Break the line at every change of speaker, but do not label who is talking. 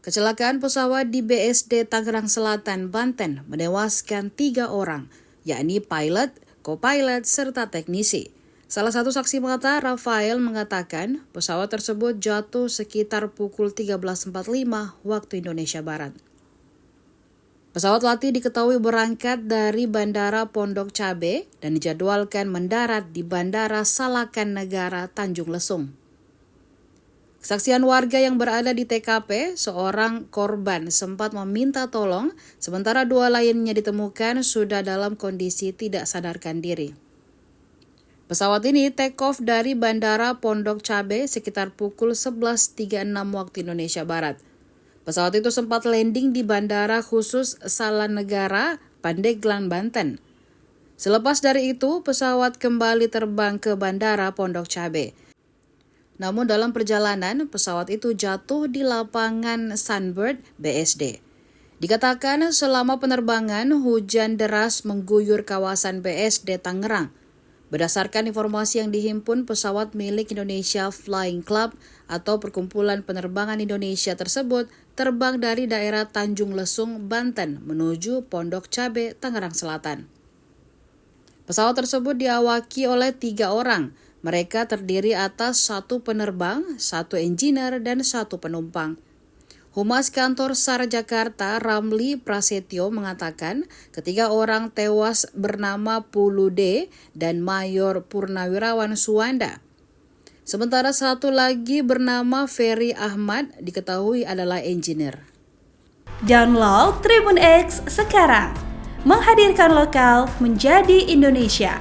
Kecelakaan pesawat di BSD Tangerang Selatan, Banten menewaskan 3 orang, yakni pilot, co-pilot, serta teknisi. Salah satu saksi mata, Rafael, mengatakan pesawat tersebut jatuh sekitar pukul 13.45 waktu Indonesia Barat. Pesawat latih diketahui berangkat dari Bandara Pondok Cabe dan dijadwalkan mendarat di Bandara Salakan Negara, Tanjung Lesung. Kesaksian warga yang berada di TKP, seorang korban sempat meminta tolong, sementara 2 lainnya ditemukan sudah dalam kondisi tidak sadarkan diri. Pesawat ini take off dari Bandara Pondok Cabe sekitar pukul 11.36 waktu Indonesia Barat. Pesawat itu sempat landing di Bandara Khusus Salakan Negara, Pandeglang, Banten. Selepas dari itu, pesawat kembali terbang ke Bandara Pondok Cabe. Namun dalam perjalanan, pesawat itu jatuh di lapangan Sunbird, BSD. Dikatakan selama penerbangan, hujan deras mengguyur kawasan BSD Tangerang. Berdasarkan informasi yang dihimpun, pesawat milik Indonesia Flying Club atau Perkumpulan Penerbangan Indonesia tersebut terbang dari daerah Tanjung Lesung, Banten menuju Pondok Cabe, Tangerang Selatan. Pesawat tersebut diawaki oleh 3 orang. Mereka terdiri atas 1 penerbang, 1 engineer, dan 1 penumpang. Humas Kantor SAR Jakarta, Ramli Prasetyo, mengatakan ketiga orang tewas bernama Pulude dan Mayor Purnawirawan Suwanda. Sementara 1 lagi bernama Ferry Ahmad diketahui adalah engineer.
Download Tribun X sekarang, menghadirkan lokal menjadi Indonesia.